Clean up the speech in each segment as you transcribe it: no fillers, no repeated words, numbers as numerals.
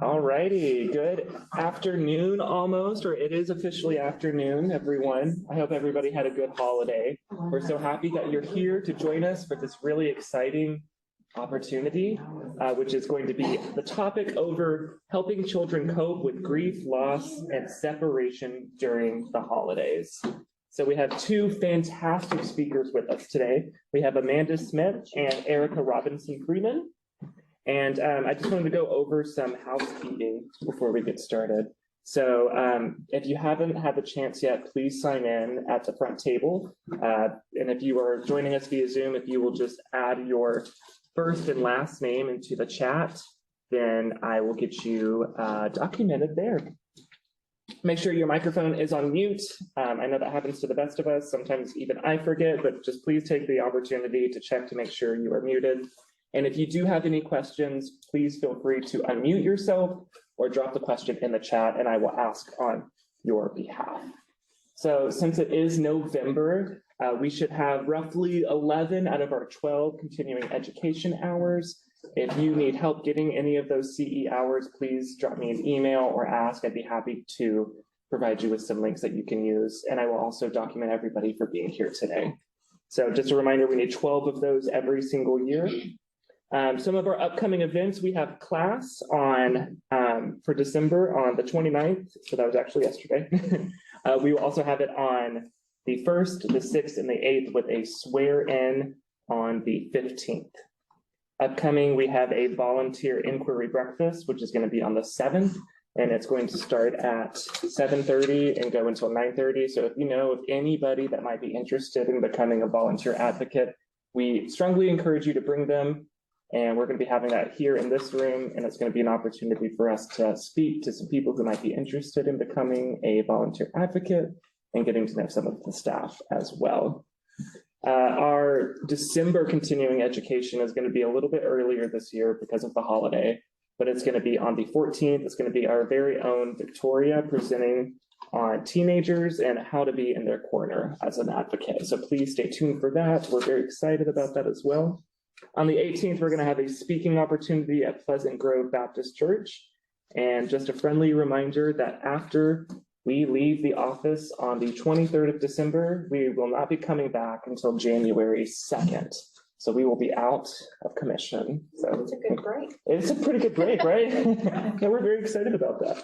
All righty, good afternoon almost, or it is officially afternoon, everyone. I hope everybody had a good holiday. We're so happy that you're here to join us for this really exciting opportunity, which is going to be the topic over helping children cope with grief, loss, and separation during the holidays. So we have two fantastic speakers with us today. We have Amanda Smith and Erica Robinson Freeman. And I just wanted to go over some housekeeping before we get started. So if you haven't had the chance yet, please sign in at the front table. And if you are joining us via Zoom, if you will just add your first and last name into the chat, then I will get you documented there. Make sure your microphone is on mute. I know that happens to the best of us. Sometimes even I forget, but just please take the opportunity to check to make sure you are muted. And if you do have any questions, please feel free to unmute yourself or drop the question in the chat and I will ask on your behalf. So since it is November, we should have roughly 11 out of our 12 continuing education hours. If you need help getting any of those CE hours, please drop me an email or ask. I'd be happy to provide you with some links that you can use. And I will also document everybody for being here today. So just a reminder, we need 12 of those every single year. Some of our upcoming events, we have class on for December on the 29th. So that was actually yesterday. We will also have it on the 1st, the 6th, and the 8th with a swear-in on the 15th. Upcoming, we have a volunteer inquiry breakfast, which is going to be on the 7th, and it's going to start at 7:30 and go until 9:30. So if you know of anybody that might be interested in becoming a volunteer advocate, we strongly encourage you to bring them. And we're going to be having that here in this room, and it's going to be an opportunity for us to speak to some people who might be interested in becoming a volunteer advocate and getting to know some of the staff as well. Our December continuing education is going to be a little bit earlier this year because of the holiday, but it's going to be on the 14th. It's going to be our very own Victoria presenting on teenagers and how to be in their corner as an advocate. So please stay tuned for that. We're very excited about that as well. On the 18th, we're going to have a speaking opportunity at Pleasant Grove Baptist Church. And just a friendly reminder that after we leave the office on the 23rd of December, we will not be coming back until January 2nd. So we will be out of commission. So it's a good break. It's a pretty good break, right? Yeah, we're very excited about that.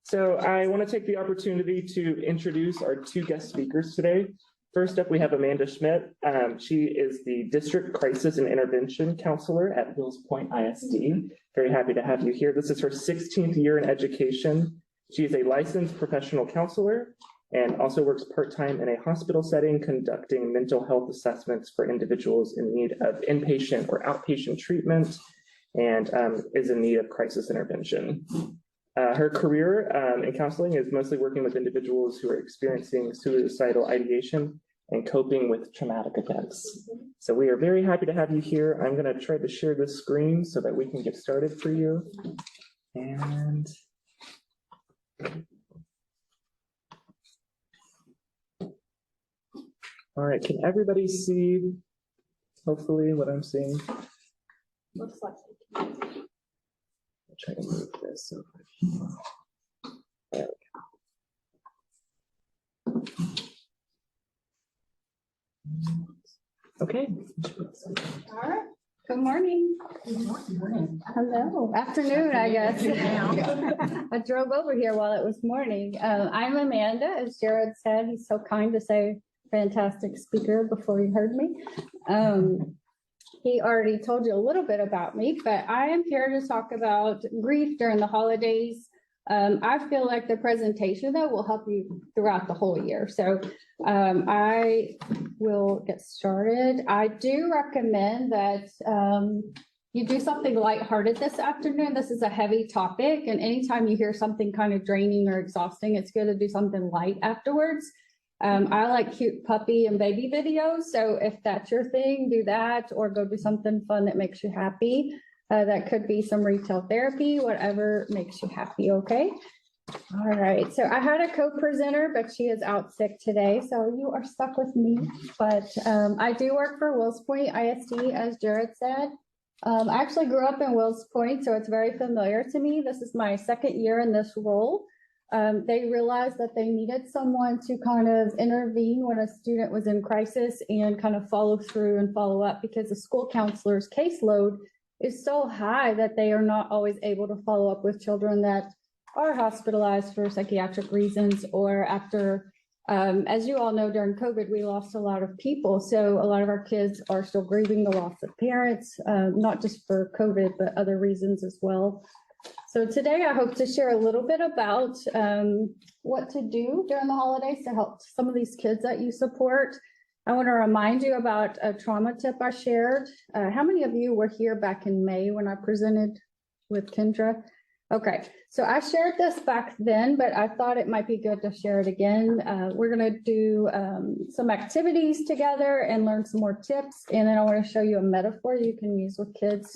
So I want to take the opportunity to introduce our two guest speakers today. First up, we have Amanda Schmidt. She is the District Crisis and Intervention Counselor at Hills Point ISD. Very happy to have you here. This is her 16th year in education. She is a licensed professional counselor and also works part-time in a hospital setting, conducting mental health assessments for individuals in need of inpatient or outpatient treatment, and is in need of crisis intervention. Her career in counseling is mostly working with individuals who are experiencing suicidal ideation and coping with traumatic events. So we are very happy to have you here. I'm going to try to share this screen so that we can get started for you. And all right, can everybody see, hopefully, what I'm seeing? Looks like I'll try to move this over. There we go. Okay. all right. Good morning. Good morning. Hello. Afternoon, I guess. I drove over here while it was morning. I'm Amanda, as Jared said. He's so kind to say fantastic speaker before you heard me. He already told you a little bit about me, but I am here to talk about grief during the holidays. I feel like the presentation, though, will help you throughout the whole year. So I will get started. I do recommend that you do something lighthearted this afternoon. This is a heavy topic, and anytime you hear something kind of draining or exhausting, it's good to do something light afterwards. I like cute puppy and baby videos, so if that's your thing, do that, or go do something fun that makes you happy. That could be some retail therapy, whatever makes you happy, okay? All right, so I had a co-presenter, but she is out sick today, so you are stuck with me. But I do work for Wills Point ISD, as Jared said. I actually grew up in Wills Point, so it's very familiar to me. This is my second year in this role. They realized that they needed someone to kind of intervene when a student was in crisis and kind of follow through and follow up, because the school counselor's caseload is so high that they are not always able to follow up with children that are hospitalized for psychiatric reasons or after. As you all know, during COVID, we lost a lot of people. So a lot of our kids are still grieving the loss of parents, not just for COVID, but other reasons as well. So today I hope to share a little bit about what to do during the holidays to help some of these kids that you support. I want to remind you about a trauma tip I shared. How many of you were here back in May when I presented with Kendra? Okay, so I shared this back then, but I thought it might be good to share it again. We're going to do some activities together and learn some more tips. And then I want to show you a metaphor you can use with kids.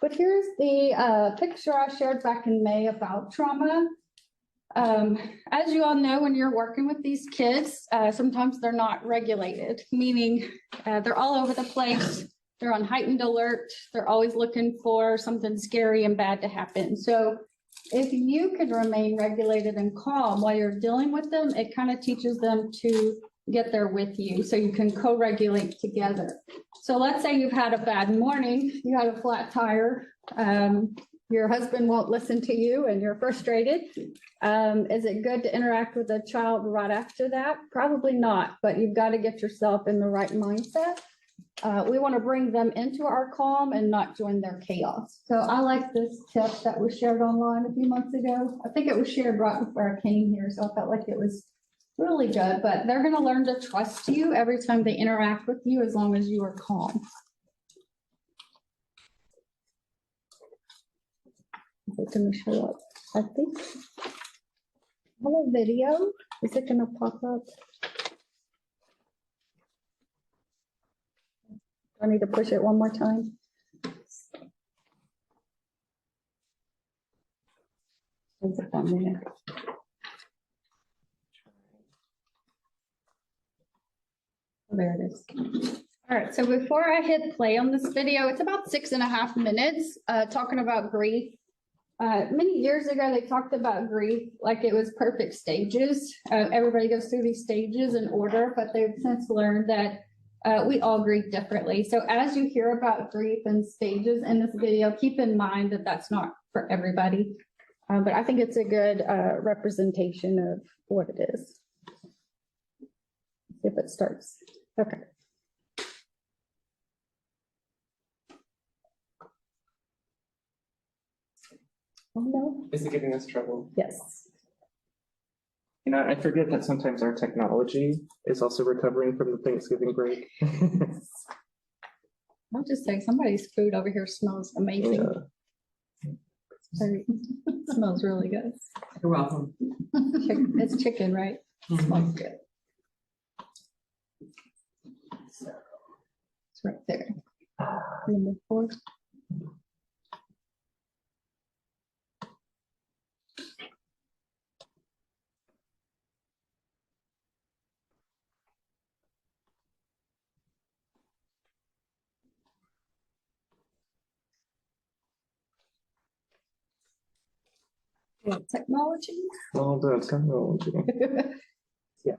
But here's the picture I shared back in May about trauma. As you all know, when you're working with these kids, sometimes they're not regulated, meaning they're all over the place. They're on heightened alert. They're always looking for something scary and bad to happen. So if you could remain regulated and calm while you're dealing with them, it kind of teaches them to get there with you so you can co-regulate together. So let's say you've had a bad morning, you had a flat tire, your husband won't listen to you and you're frustrated. Is it good to interact with a child right after that? Probably not, but you've got to get yourself in the right mindset. We want to bring them into our calm and not join their chaos. So I like this tip that was shared online a few months ago. I think it was shared right before I came here, so I felt like it was really good, but they're going to learn to trust you every time they interact with you as long as you are calm. Is it going to show up? I think. Hello, video. Is it going to pop up? I need to push it one more time. Is it on there? Oh, there it is. All right, so before I hit play on this video, it's about 6.5 minutes talking about grief. Many years ago, they talked about grief like it was perfect stages. Everybody goes through these stages in order, but they've since learned that we all grieve differently. So as you hear about grief and stages in this video, keep in mind that that's not for everybody. But I think it's a good representation of what it is. If it starts. Okay. Oh, no. Is it giving us trouble? Yes. You know, I forget that sometimes our technology is also recovering from the Thanksgiving break. I'll just say somebody's food over here smells amazing. Yeah. It smells really good. You're welcome. It's chicken, right? It smells good. So it's right there. Number 4. Technology. All the technology. Yeah.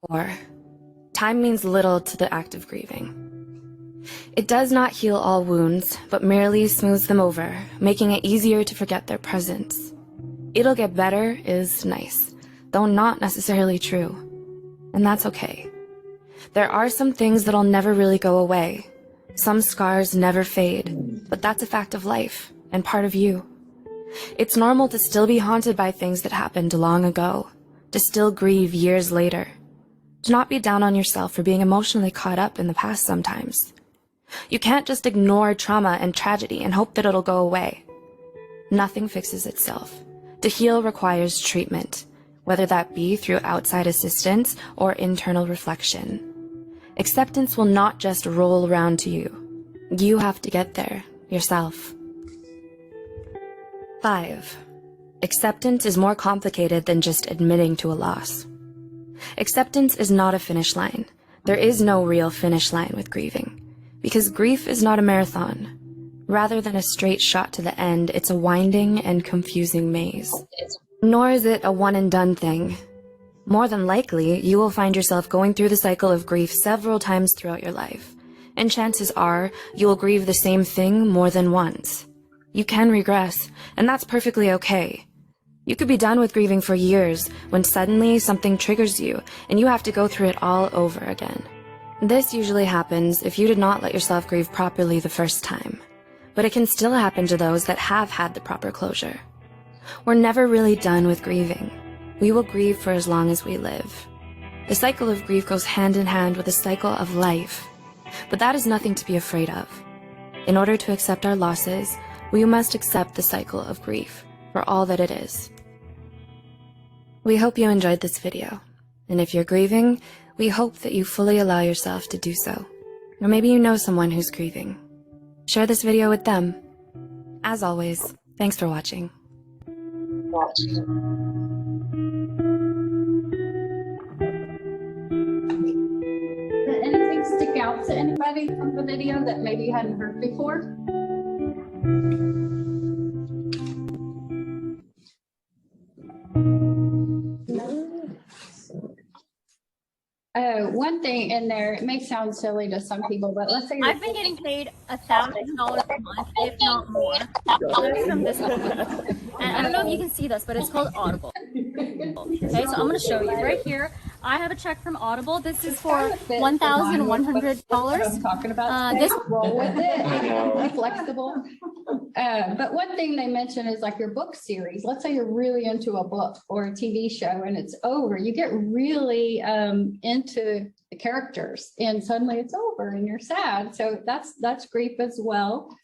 Or, time means little to the act of grieving. It does not heal all wounds, but merely smooths them over, making it easier to forget their presence. It'll get better is nice, though not necessarily true. And that's okay. There are some things that'll never really go away. Some scars never fade, but that's a fact of life and part of you. It's normal to still be haunted by things that happened long ago, to still grieve years later. Do not be down on yourself for being emotionally caught up in the past sometimes. You can't just ignore trauma and tragedy and hope that it'll go away. Nothing fixes itself. To heal requires treatment, whether that be through outside assistance or internal reflection. Acceptance will not just roll around to you. You have to get there yourself. 5. Acceptance is more complicated than just admitting to a loss. Acceptance is not a finish line. There is no real finish line with grieving, because grief is not a marathon. Rather than a straight shot to the end, it's a winding and confusing maze. Nor is it a one-and-done thing. More than likely, you will find yourself going through the cycle of grief several times throughout your life, and chances are you will grieve the same thing more than once. You can regress, and that's perfectly okay. You could be done with grieving for years when suddenly something triggers you and you have to go through it all over again. This usually happens if you did not let yourself grieve properly the first time, but it can still happen to those that have had the proper closure. We're never really done with grieving. We will grieve for as long as we live. The cycle of grief goes hand in hand with the cycle of life, but that is nothing to be afraid of. In order to accept our losses, we must accept the cycle of grief for all that it is. We hope you enjoyed this video, and if you're grieving, we hope that you fully allow yourself to do so. Or maybe you know someone who's grieving. Share this video with them. As always, thanks for watching. Did anything stick out to anybody from the video that maybe you hadn't heard before? One thing in there, it may sound silly to some people, but let's say I've been getting paid $1,000 a month, if not more, just from this one. And I don't know if you can see this, but it's called Audible. Okay, so I'm going to show you right here. I have a check from Audible. This is for $1,100. I'm talking about. This Roll with it. Be flexible. But one thing they mention is like your book series. Let's say you're really into a book or a TV show and it's over. You get really into the characters and suddenly it's over and you're sad. So that's grief as well.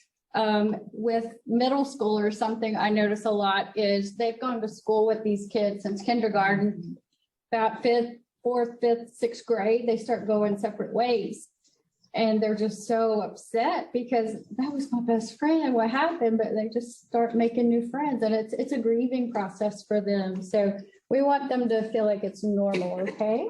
With middle schoolers, something I notice a lot is they've gone to school with these kids since kindergarten, about fourth, fifth, sixth grade, they start going separate ways. And they're just so upset because that was my best friend. What happened? But they just start making new friends, and it's a grieving process for them. So we want them to feel like it's normal, okay?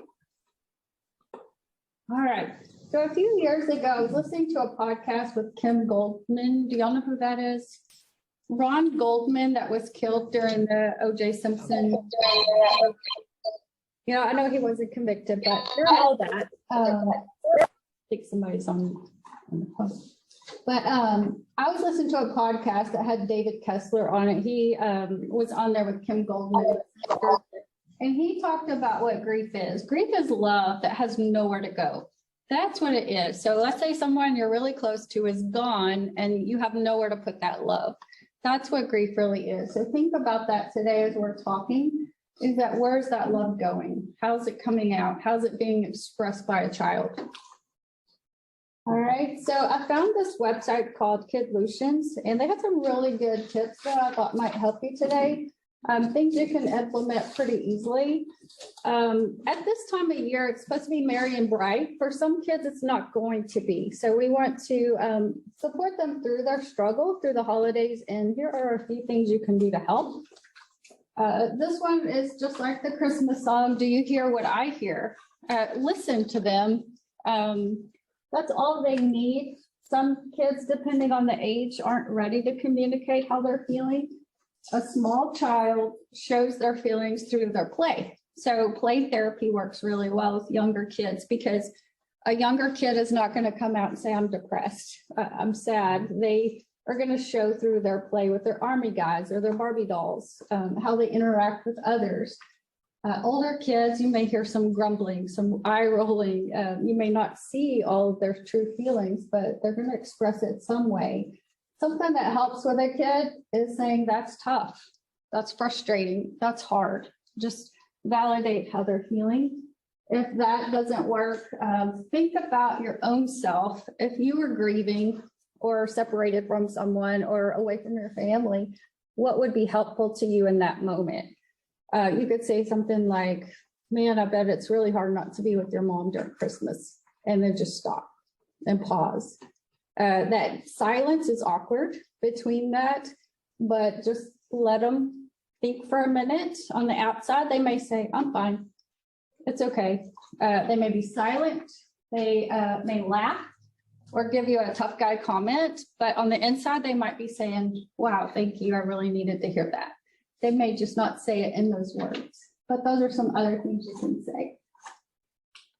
All right. So a few years ago, I was listening to a podcast with Kim Goldman. Do y'all know who that is? Ron Goldman, that was killed during the O.J. Simpson. You know, I know he wasn't convicted, but during all that, I think somebody's on the phone. But I was listening to a podcast that had David Kessler on it. He was on there with Kim Goldman. And he talked about what grief is. Grief is love that has nowhere to go. That's what it is. So let's say someone you're really close to is gone and you have nowhere to put that love. That's what grief really is. So think about that today as we're talking, is that where's that love going? How's it coming out? How's it being expressed by a child? All right, so I found this website called Kidlutions, and they have some really good tips that I thought might help you today. Things you can implement pretty easily. At this time of year, it's supposed to be merry and bright. For some kids, it's not going to be. So we want to support them through their struggle through the holidays. And here are a few things you can do to help. This one is just like the Christmas song, Do You Hear What I Hear? Listen to them. That's all they need. Some kids, depending on the age, aren't ready to communicate how they're feeling. A small child shows their feelings through their play. So play therapy works really well with younger kids because a younger kid is not going to come out and say, I'm depressed, I'm sad. They are going to show through their play with their army guys or their Barbie dolls, how they interact with others. Older kids, you may hear some grumbling, some eye rolling. You may not see all of their true feelings, but they're going to express it some way. Something that helps with a kid is saying that's tough, that's frustrating, that's hard. Just validate how they're feeling. If that doesn't work, think about your own self. If you were grieving or separated from someone or away from your family, what would be helpful to you in that moment? You could say something like, man, I bet it's really hard not to be with your mom during Christmas, and then just stop and pause. That silence is awkward between that, but just let them think for a minute. On the outside, they may say, I'm fine. It's okay. They may be silent. They may laugh or give you a tough guy comment, but on the inside, they might be saying, wow, thank you. I really needed to hear that. They may just not say it in those words, but those are some other things you can say.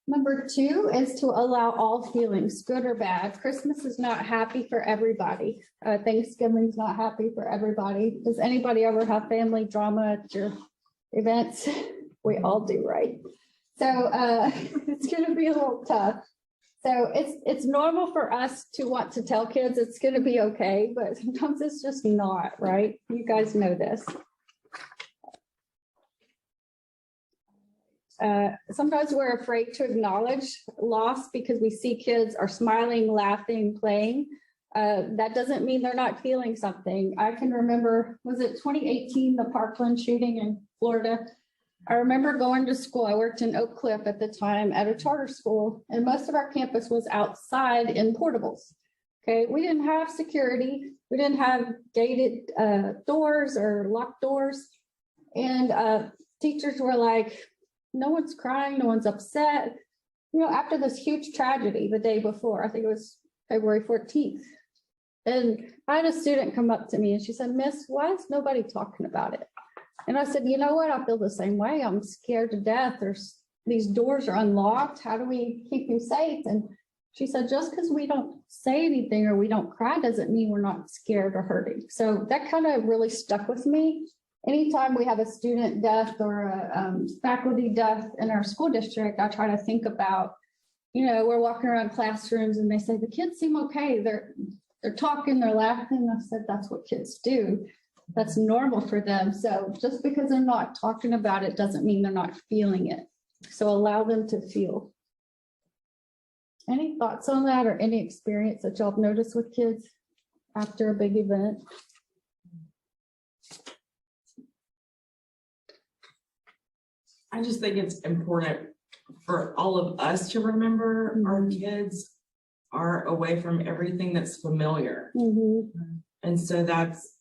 Number 2 is to allow all feelings, good or bad. Christmas is not happy for everybody. Thanksgiving's not happy for everybody. Does anybody ever have family drama at your events? We all do, right? So it's going to be a little tough. So it's normal for us to want to tell kids it's going to be okay, but sometimes it's just not, right? You guys know this. Sometimes we're afraid to acknowledge loss because we see kids are smiling, laughing, playing. That doesn't mean they're not feeling something. I can remember, was it 2018, the Parkland shooting in Florida? I remember going to school. I worked in Oak Cliff at the time at a charter school, and most of our campus was outside in portables. Okay, we didn't have security. We didn't have gated doors or locked doors. And teachers were like, no one's crying, no one's upset. You know, after this huge tragedy the day before, I think it was February 14th. And I had a student come up to me and she said, Miss, why is nobody talking about it? And I said, you know what? I feel the same way. I'm scared to death. These doors are unlocked. How do we keep you safe? And she said, just because we don't say anything or we don't cry doesn't mean we're not scared or hurting. So that kind of really stuck with me. Anytime we have a student death or a faculty death in our school district, I try to think about, you know, we're walking around classrooms and they say, the kids seem okay. They're talking, they're laughing. I said, that's what kids do. That's normal for them. So just because they're not talking about it doesn't mean they're not feeling it. So allow them to feel. Any thoughts on that or any experience that y'all have noticed with kids after a big event? I just think it's important for all of us to remember our kids are away from everything that's familiar. And so that's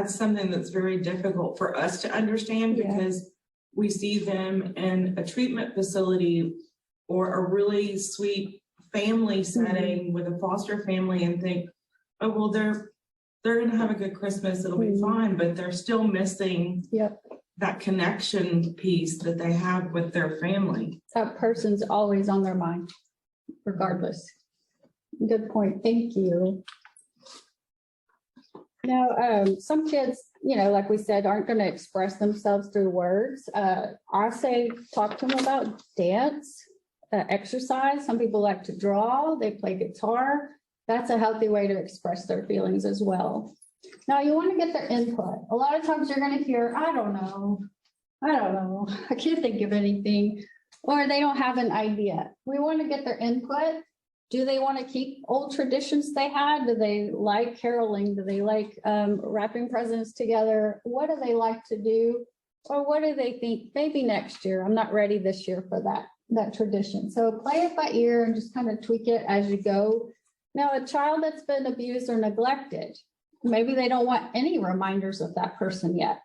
something that's very difficult for us to understand because we see them in a treatment facility or a really sweet family setting with a foster family and think, oh, well, they're going to have a good Christmas. It'll be fine, but they're still missing that connection piece that they have with their family. That person's always on their mind, regardless. Good point. Thank you. Now, some kids, you know, like we said, aren't going to express themselves through words. I say talk to them about dance, exercise. Some people like to draw. They play guitar. That's a healthy way to express their feelings as well. Now you want to get their input. A lot of times you're going to hear, I don't know, I can't think of anything, or they don't have an idea. We want to get their input. Do they want to keep old traditions they had? Do they like caroling? Do they like wrapping presents together? What do they like to do? Or what do they think maybe next year? I'm not ready this year for that tradition. So play it by ear and just kind of tweak it as you go. Now, a child that's been abused or neglected, maybe they don't want any reminders of that person yet.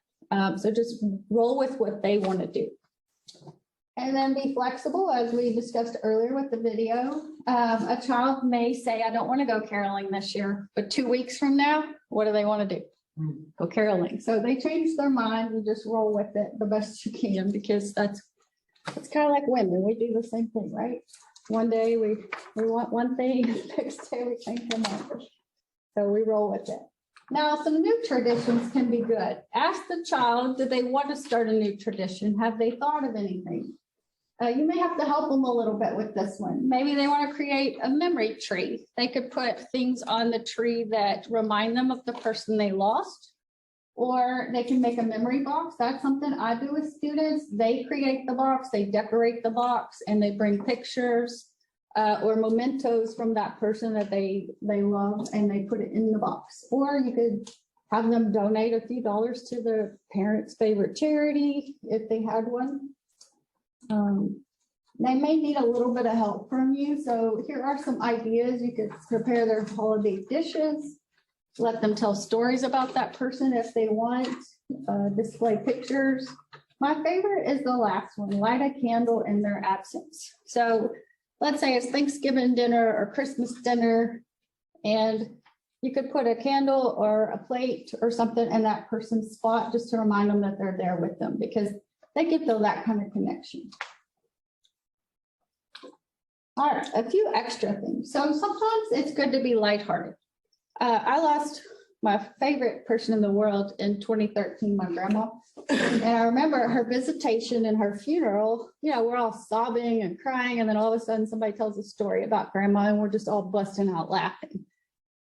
So just roll with what they want to do. And then be flexible, as we discussed earlier with the video. A child may say, I don't want to go caroling this year, but 2 weeks from now, what do they want to do? go caroling. So they change their mind. You just roll with it the best you can, because it's kind of like women. We do the same thing, right? One day we want one thing, next day we change our mind. So we roll with it. Now, some new traditions can be good. Ask the child, do they want to start a new tradition? Have they thought of anything? You may have to help them a little bit with this one. Maybe they want to create a memory tree. They could put things on the tree that remind them of the person they lost, or they can make a memory box. That's something I do with students. They create the box, they decorate the box, and they bring pictures or mementos from that person that they love, and they put it in the box. Or you could have them donate a few dollars to the parents' favorite charity if they had one. They may need a little bit of help from you. So here are some ideas. You could prepare their holiday dishes, let them tell stories about that person if they want, display pictures. My favorite is the last one, light a candle in their absence. So let's say it's Thanksgiving dinner or Christmas dinner, and you could put a candle or a plate or something in that person's spot just to remind them that they're there with them, because they can feel that kind of connection. All right, a few extra things. So sometimes it's good to be lighthearted. I lost my favorite person in the world in 2013, my grandma. And I remember her visitation and her funeral, you know, we're all sobbing and crying. And then all of a sudden somebody tells a story about grandma and we're just all busting out laughing.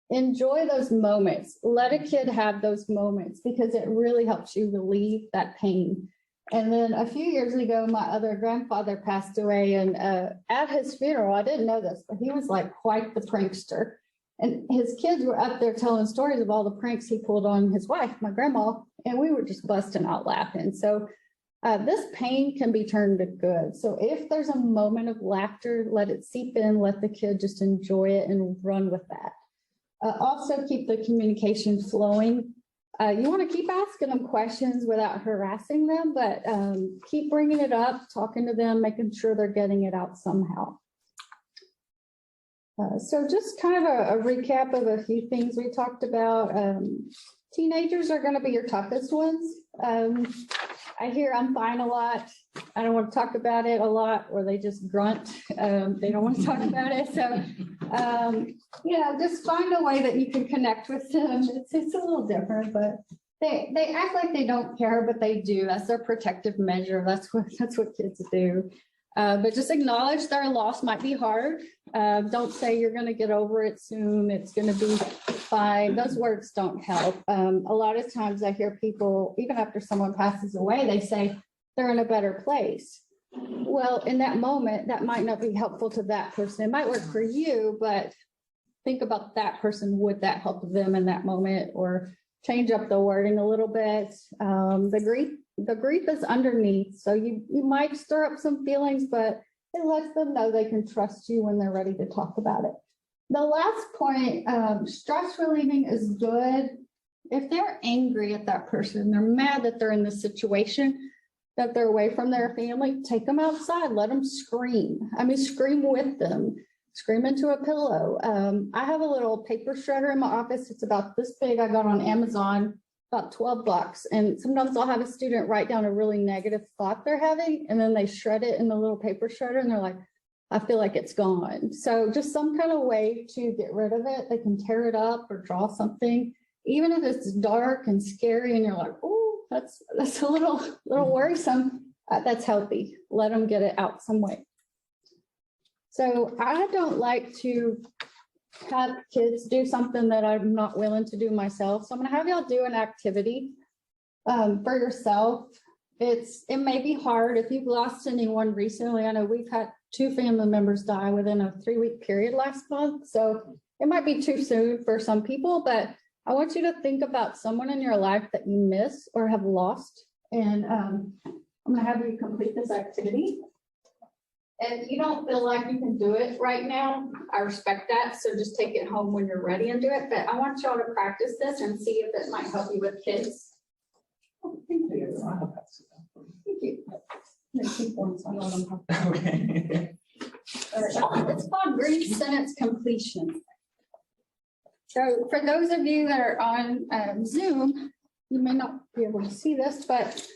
Enjoy those moments. Let a kid have those moments, because it really helps you relieve that pain. And then a few years ago, my other grandfather passed away, and at his funeral, I didn't know this, but he was like quite the prankster. And his kids were up there telling stories of all the pranks he pulled on his wife, my grandma, and we were just busting out laughing. So this pain can be turned to good. So if there's a moment of laughter, let it seep in, let the kid just enjoy it and run with that. Also keep the communication flowing. You want to keep asking them questions without harassing them, but keep bringing it up, talking to them, making sure they're getting it out somehow. So just kind of a recap of a few things we talked about. Teenagers are going to be your toughest ones. I hear I'm fine a lot. I don't want to talk about it a lot, or they just grunt. They don't want to talk about it. So, you know, just find a way that you can connect with them. It's a little different, but they act like they don't care, but they do. That's their protective measure. That's what kids do. But just acknowledge their loss might be hard. Don't say you're going to get over it soon. It's going to be fine. Those words don't help. A lot of times I hear people, even after someone passes away, they say they're in a better place. Well, in that moment, that might not be helpful to that person. It might work for you, but think about that person. Would that help them in that moment? Or change up the wording a little bit. The grief is underneath. So you might stir up some feelings, but it lets them know they can trust you when they're ready to talk about it. The last point, stress relieving is good. If they're angry at that person, they're mad that they're in this situation, that they're away from their family, take them outside, let them scream. I mean, scream with them, scream into a pillow. I have a little paper shredder in my office. It's about this big. I got on Amazon, about 12 bucks. And sometimes I'll have a student write down a really negative thought they're having, and then they shred it in the little paper shredder and they're like, I feel like it's gone. So just some kind of way to get rid of it. They can tear it up or draw something, even if it's dark and scary and you're like, oh, that's a little worrisome. That's healthy. Let them get it out some way. So I don't like to have kids do something that I'm not willing to do myself. So I'm gonna have y'all do an activity for yourself. It may be hard if you've lost anyone recently. I know we've had 2 family members die within a 3-week period last month. So it might be too soon for some people, but I want you to think about someone in your life that you miss or have lost. And I'm gonna have you complete this activity. If you don't feel like you can do it right now, I respect that. So just take it home when you're ready and do it. But I want y'all to practice this and see if it might help you with kids. Oh, thank you. Thank you. Okay. It's called brief sentence completion. So for those of you that are on Zoom, you may not be able to see this, but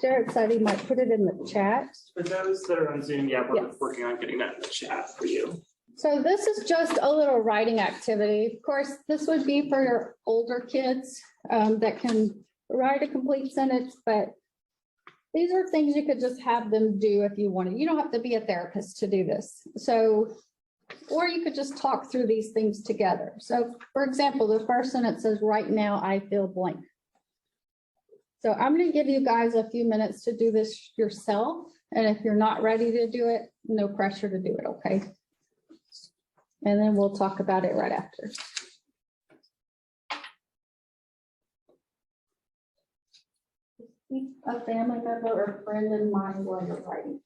Jared said he might put it in the chat. For those that are on Zoom, yeah, we're Yes. working on getting that in the chat for you. So this is just a little writing activity. Of course, this would be for your older kids that can write a complete sentence, but these are things you could just have them do if you wanted. You don't have to be a therapist to do this. So, or you could just talk through these things together. So for example, the first sentence says, right now I feel blank. So I'm going to give you guys a few minutes to do this yourself. And if you're not ready to do it, no pressure to do it, okay? And then we'll talk about it right after. Keep a family member or friend in mind while you're writing.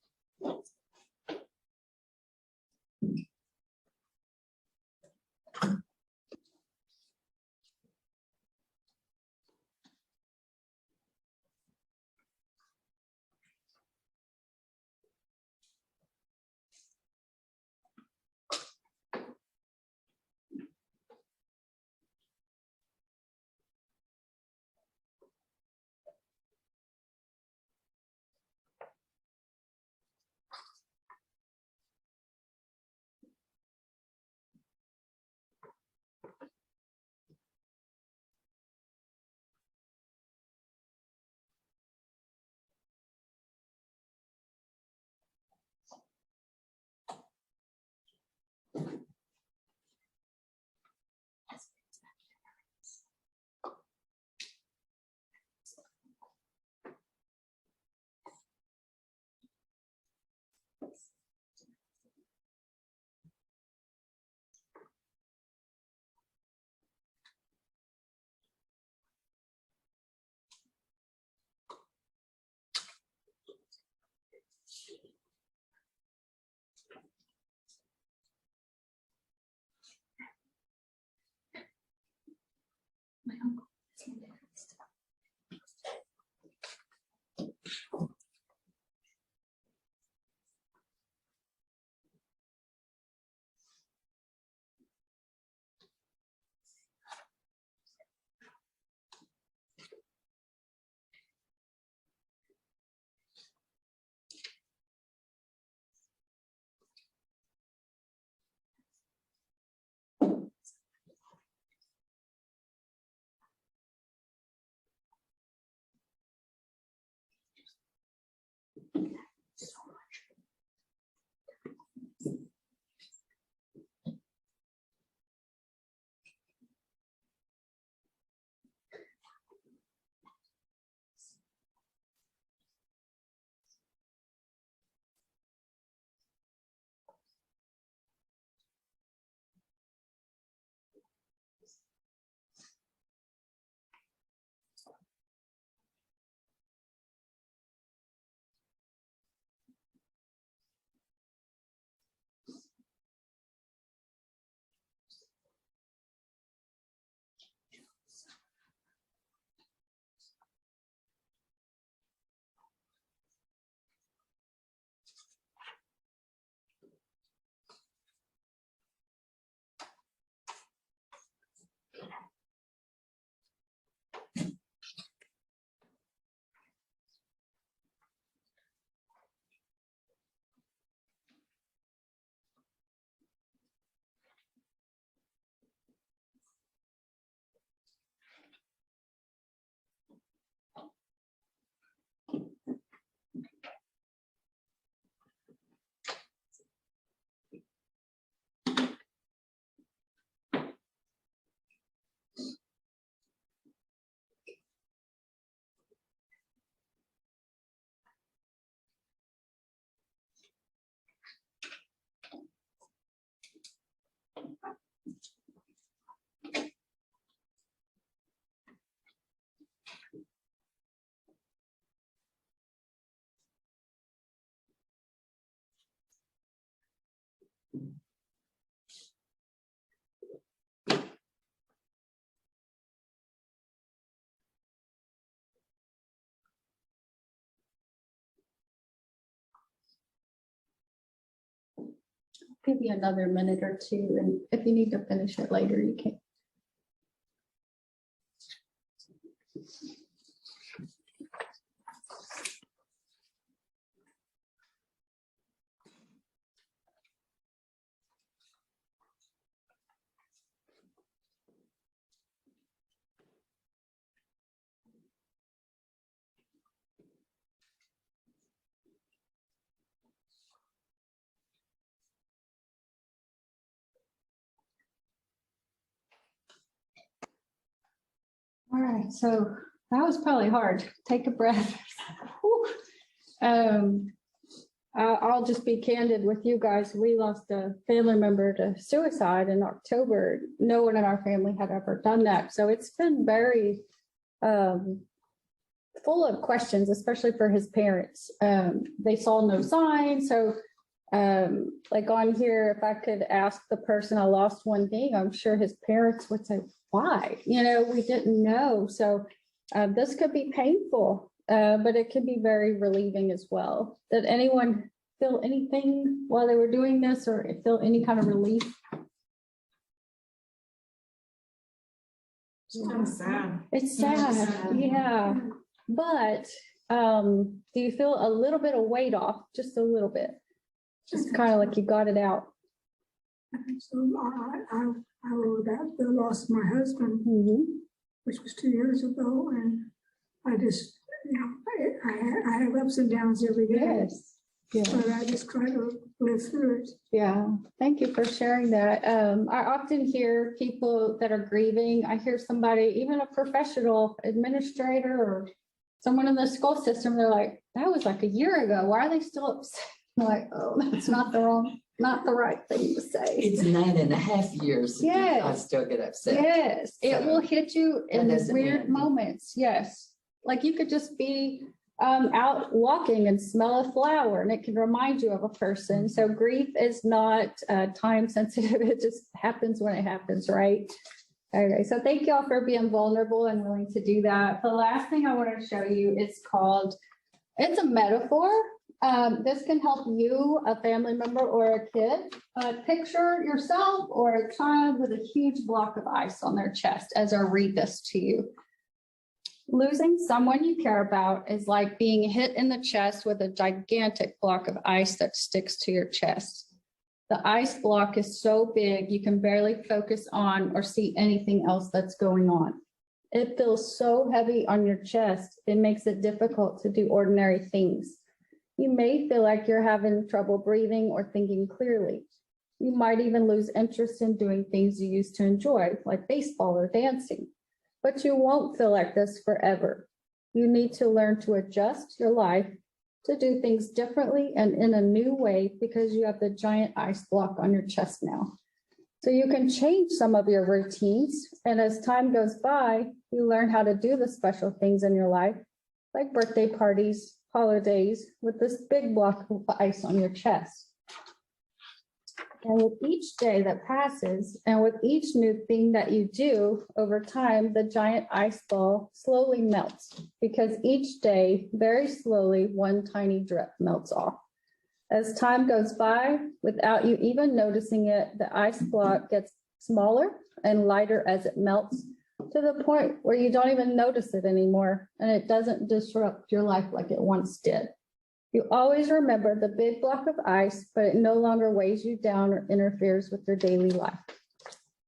Give you another minute or two, and if you need to finish it later, you can. right, so that was probably hard. Take a breath. Whew. I'll just be candid with you guys. We lost a family member to suicide in October. No one in our family had ever done that. So it's been very full of questions, especially for his parents. They saw no signs. So like on here, if I could ask the person I lost one thing, I'm sure his parents would say, why? You know, we didn't know. So this could be painful, but it can be very relieving as well. Did anyone feel anything while they were doing this or feel any kind of relief? It's kind of sad. It's sad, yeah. But do you feel a little bit of weight off, just a little bit? Just kind of like you got it out. So I wrote that I lost my husband, which was 2 years ago, and I just, you know, I have ups and downs every day. Yes. Yeah. But I just try to live through it. Yeah, thank you for sharing that. I often hear people that are grieving. I hear somebody, even a professional administrator or someone in the school system, they're like, that was like a year ago. Why are they still upset? I'm like, oh, that's not the right thing to say. It's 9.5 years. Yes. I still get upset. Yes, it So, will hit you in that these doesn't weird mean- moments. Yes. Like you could just be out walking and smell a flower and it can remind you of a person. So grief is not time sensitive. It just happens when it happens, right? Okay, so thank you all for being vulnerable and willing to do that. The last thing I want to show you is called, it's a metaphor. This can help you, a family member or a kid, picture yourself or a child with a huge block of ice on their chest as I read this to you. Losing someone you care about is like being hit in the chest with a gigantic block of ice that sticks to your chest. The ice block is so big you can barely focus on or see anything else that's going on. It feels so heavy on your chest, it makes it difficult to do ordinary things. You may feel like you're having trouble breathing or thinking clearly. You might even lose interest in doing things you used to enjoy, like baseball or dancing. But you won't feel like this forever. You need to learn to adjust your life to do things differently and in a new way because you have the giant ice block on your chest now. So you can change some of your routines. And as time goes by, you learn how to do the special things in your life, like birthday parties, holidays, with this big block of ice on your chest. And with each day that passes and with each new thing that you do over time, the giant ice ball slowly melts because each day, very slowly, one tiny drip melts off. As time goes by, without you even noticing it, the ice block gets smaller and lighter as it melts to the point where you don't even notice it anymore and it doesn't disrupt your life like it once did. You always remember the big block of ice, but it no longer weighs you down or interferes with your daily life.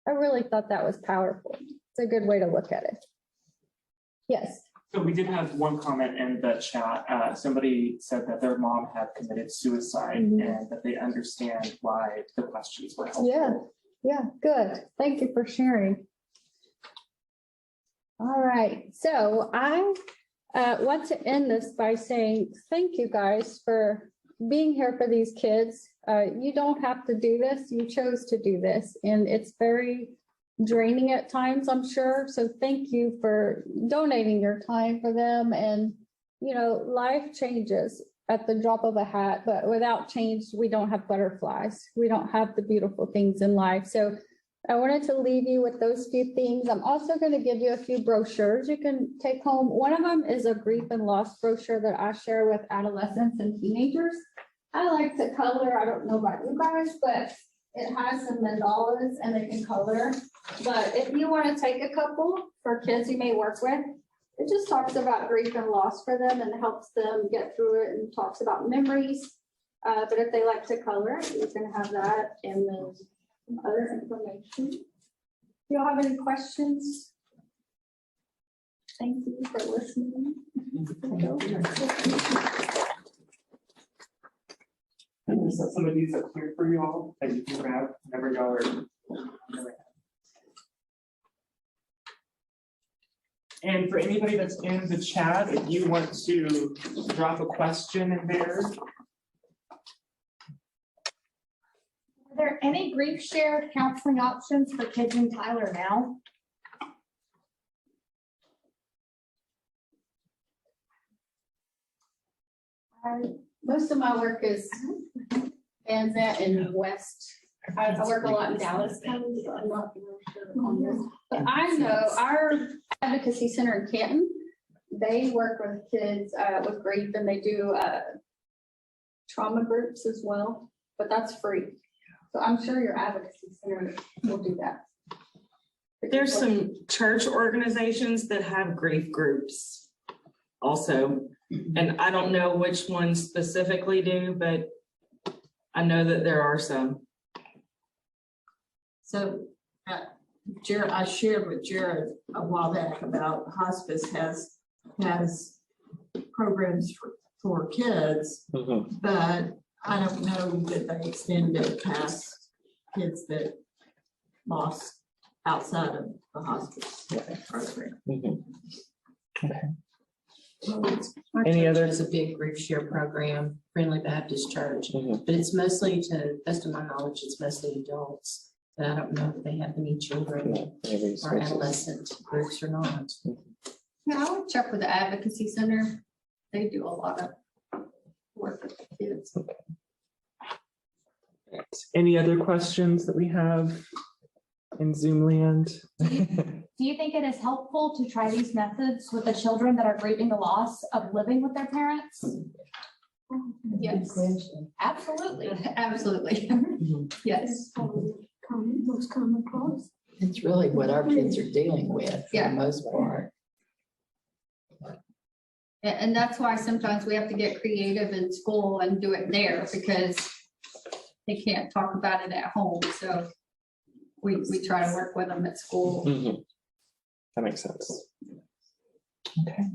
I really thought that was powerful. It's a good way to look at it. Yes. So we did have one comment in the chat. Somebody said that their mom had committed suicide and that they understand why the questions were helpful. Yeah, good. Thank you for sharing. All right, so I want to end this by saying thank you guys for being here for these kids. You don't have to do this. You chose to do this, and it's very draining at times, I'm sure. So thank you for donating your time for them. And, you know, life changes at the drop of a hat, but without change, we don't have butterflies. We don't have the beautiful things in life. So I wanted to leave you with those few things. I'm also going to give you a few brochures you can take home. One of them is a grief and loss brochure that I share with adolescents and teenagers. I like to color. I don't know about you guys, but it has some mandalas and they can color. But if you want to take a couple for kids you may work with, it just talks about grief and loss for them and helps them get through it and talks about memories. But if they like to color, you can have that and then some other information. Do you all have any questions? Thank you for listening. So some of these are clear for you all that you can grab whenever y'all are. And for anybody that's in the chat, if you want to drop a question in there. Are there any grief shared counseling options for kids in Tyler now? Most of my work is Anza and West. I work a lot in Dallas County, so I'm not really sure on this. But I know our advocacy center in Canton, they work with kids with grief, and they do trauma groups as well, but that's free. So I'm sure your advocacy center will do that. There's some church organizations that have grief groups also. And I don't know which ones specifically do, but I know that there are some. So, Jared, I shared with Jared a while back about hospice has programs for kids, but I don't know that they extended it past kids that lost outside of the hospice program. Any other? There's a big grief share program, Friendly Baptist Church, but it's mostly, to best of my knowledge, it's mostly adults. But I don't know if they have any children or adolescent groups or not. Yeah, I would check with the advocacy center. They do a lot of work with the kids. Any other questions that we have in Zoom land? Do you think it is helpful to try these methods with the children that are grieving the loss of living with their parents? Yes, absolutely, absolutely. Yes. Most common cause. It's really what our kids are dealing with for Yeah. the most part. And that's why sometimes we have to get creative in school and do it there, because they can't talk about it at home. So we try to work with them at school. That makes sense. Okay.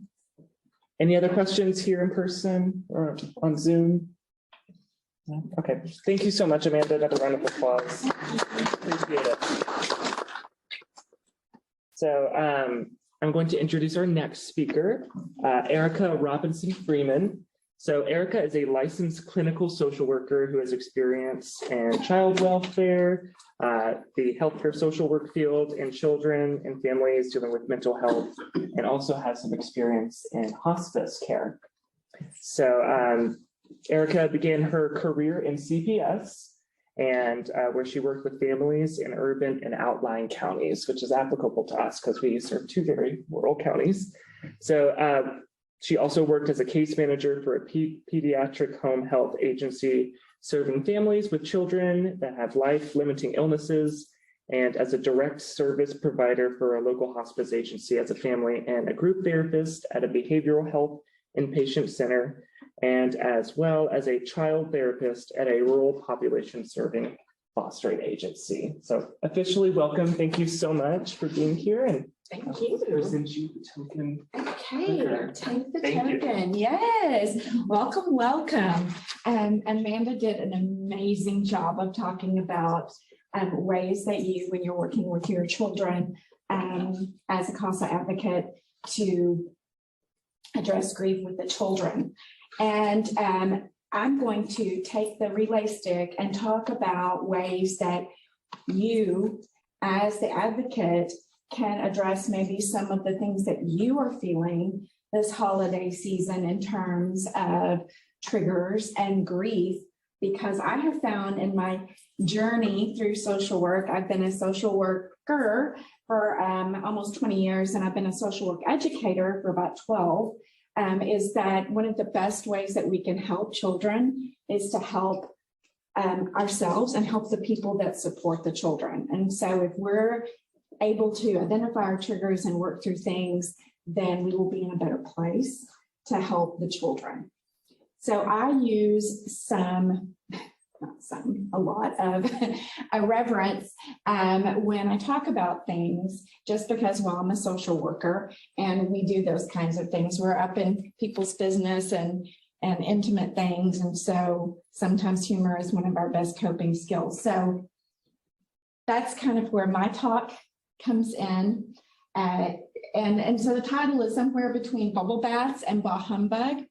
Any other questions here in person or on Zoom? No? Okay, thank you so much, Amanda. Another round of applause. Appreciate it. So I'm going to introduce our next speaker, Erica Robinson Freeman. So Erica is a licensed clinical social worker who has experience in child welfare, the healthcare social work field, and children and families dealing with mental health, and also has some experience in hospice care. So Erica began her career in CPS, and where she worked with families in urban and outlying counties, which is applicable to us because we serve two very rural counties. So she also worked as a case manager for a pediatric home health agency serving families with children that have life-limiting illnesses, and as a direct service provider for a local hospice agency as a family and a group therapist at a behavioral health inpatient center, and as well as a child therapist at a rural population serving fostering agency. So officially welcome. Thank you so much for being here, and thank you. Present you the token. Okay, take the Thank you. token. Yes, welcome, welcome. Amanda did an amazing job of talking about ways that you, when you're working with your children as a CASA advocate, to address grief with the children. And I'm going to take the relay stick and talk about ways that you, as the advocate, can address maybe some of the things that you are feeling this holiday season in terms of triggers and grief, because I have found in my journey through social work, I've been a social worker for almost 20 years, and I've been a social work educator for about 12, is that one of the best ways that we can help children is to help ourselves and help the people that support the children. And so if we're able to identify our triggers and work through things, then we will be in a better place to help the children. So I use a lot of irreverence when I talk about things, just because, well, I'm a social worker and we do those kinds of things. We're up in people's business and intimate things. And so sometimes humor is one of our best coping skills. So that's kind of where my talk comes in. And so the title is somewhere between bubble baths and bah humbug.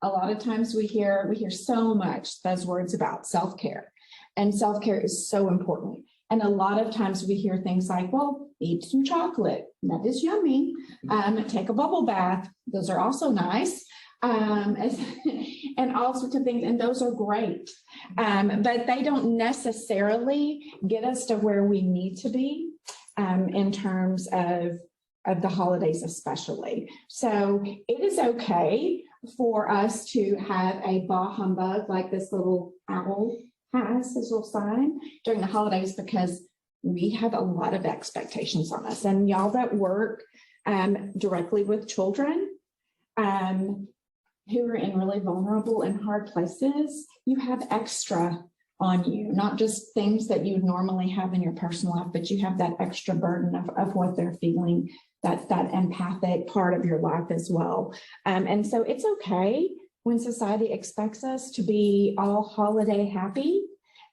A lot of times we hear so much buzzwords about self-care, and self-care is so important. And a lot of times we hear things like, well, eat some chocolate, that is yummy. Take a bubble bath, those are also nice. And all sorts of things, and those are great. But they don't necessarily get us to where we need to be in terms of the holidays especially. So it is okay for us to have a bah humbug like this little owl has, this little sign during the holidays, because we have a lot of expectations on us. And y'all that work directly with children who are in really vulnerable and hard places, you have extra on you, not just things that you would normally have in your personal life, but you have that extra burden of what they're feeling, that empathic part of your life as well. And so it's okay when society expects us to be all holiday happy.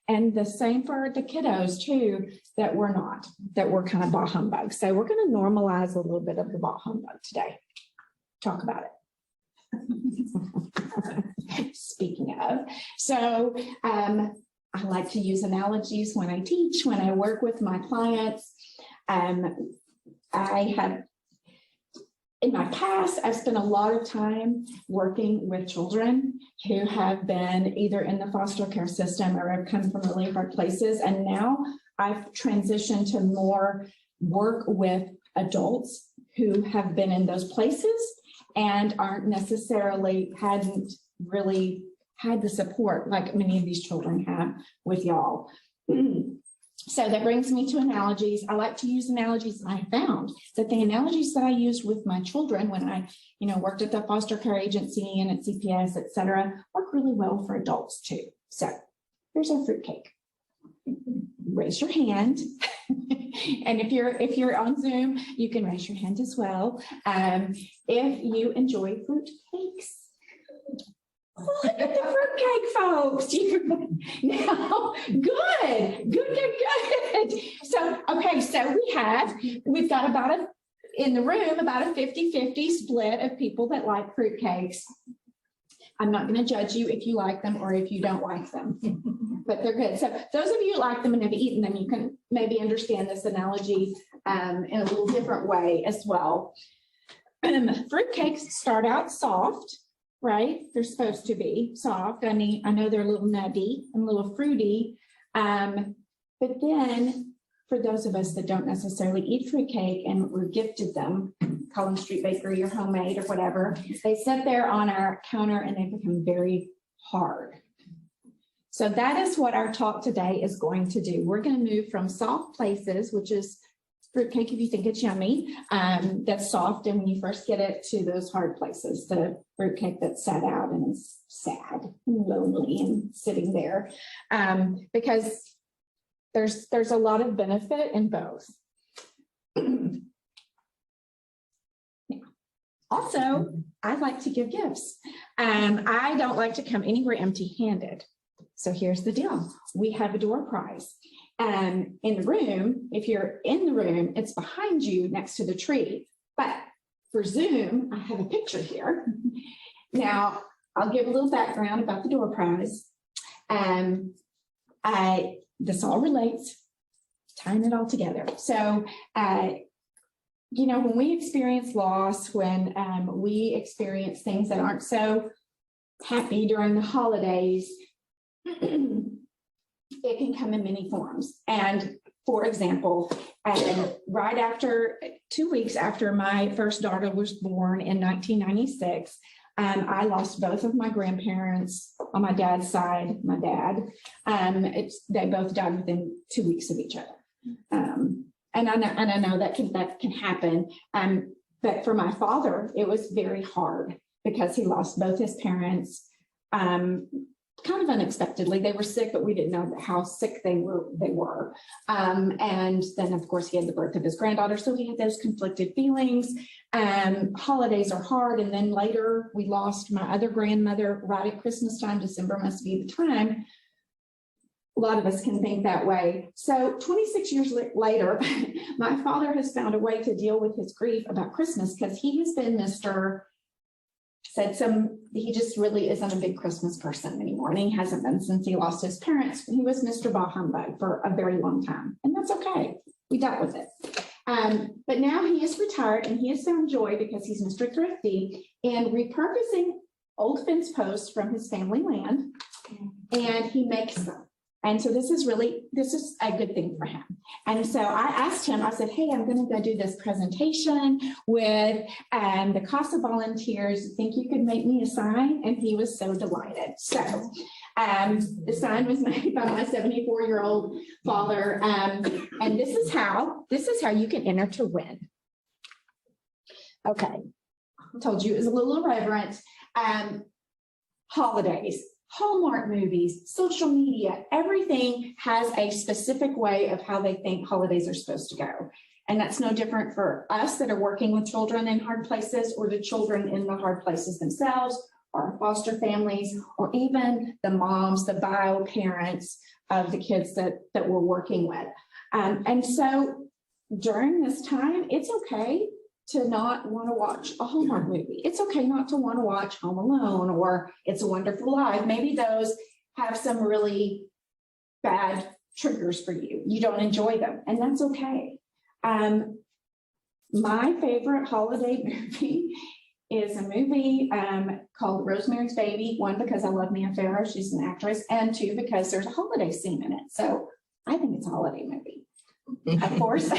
And the same for the kiddos too, that we're not, that we're kind of bah humbug. So we're going to normalize a little bit of the bah humbug today. Talk about it. Speaking of, so I like to use analogies when I teach, when I work with my clients. I have, in my past, I've spent a lot of time working with children who have been either in the foster care system or have come from really hard places. And now I've transitioned to more work with adults who have been in those places and hadn't really had the support like many of these children have with y'all. So that brings me to analogies. I like to use analogies, and I found that the analogies that I used with my children when I, worked at the foster care agency and at CPS, et cetera, work really well for adults too. So here's our fruitcake. Raise your hand. And if you're on Zoom, you can raise your hand as well. If you enjoy fruit cakes. Look at the fruitcake, folks. Now, good. So, okay, so we've got about in the room, about a 50-50 split of people that like fruitcakes. I'm not going to judge you if you like them or if you don't like them, but they're good. So those of you who like them and have eaten them, you can maybe understand this analogy in a little different way as well. Fruitcakes start out soft, right? They're supposed to be soft. I mean, I know they're a little nutty and a little fruity, but then for those of us that don't necessarily eat fruitcake and we're gifted them, Collins Street Bakery or homemade or whatever, they sit there on our counter and they become very hard. So that is what our talk today is going to do. We're going to move from soft places, which is fruitcake if you think it's yummy, that's soft, and when you first get it, to those hard places, the fruitcake that's sat out and is sad, and lonely, and sitting there, because there's a lot of benefit in both. Also, I like to give gifts. I don't like to come anywhere empty-handed. So here's the deal. We have a door prize. In the room, if you're in the room, it's behind you next to the tree. But for Zoom, I have a picture here. Now, I'll give a little background about the door prize. This all relates, tying it all together. So, when we experience loss, when we experience things that aren't so happy during the holidays, it can come in many forms. And for example, right after 2 weeks after my first daughter was born in 1996, I lost both of my grandparents on my dad's side, my dad. They both died within 2 weeks of each other. And I know that can happen. But for my father, it was very hard because he lost both his parents kind of unexpectedly. They were sick, but we didn't know how sick they were. And then, of course, he had the birth of his granddaughter, so he had those conflicted feelings. Holidays are hard. And then later, we lost my other grandmother right at Christmas time. December must be the time. lot of us can think that way. So 26 years later, my father has found a way to deal with his grief about Christmas because he has been he just really isn't a big Christmas person anymore. And he hasn't been since he lost his parents. He was Mr. Bah Humbug for a very long time. And that's okay. We dealt with it. But now he is retired and he has found joy because he's Mr. Thrifty in repurposing old fence posts from his family land, and he makes them. And so this is a good thing for him. And so I asked him, I said, hey, I'm going to go do this presentation with the CASA volunteers. You think you could make me a sign? And he was so delighted. So the sign was made by my 74-year-old father. And this is how you can enter to win. Okay. I told you it was a little irreverent. Holidays. Hallmark movies, social media, everything has a specific way of how they think holidays are supposed to go. And that's no different for us that are working with children in hard places, or the children in the hard places themselves, or foster families, or even the moms, the bio parents of the kids that we're working with. And so during this time, it's okay to not want to watch a Hallmark movie. It's okay not to want to watch Home Alone or It's a Wonderful Life. Maybe those have some really bad triggers for you. You don't enjoy them, and that's okay. My favorite holiday movie is a movie called Rosemary's Baby. One, because I love Mia Farrow, she's an actress, and two, because there's a holiday scene in it. So I think it's a holiday movie. Of course.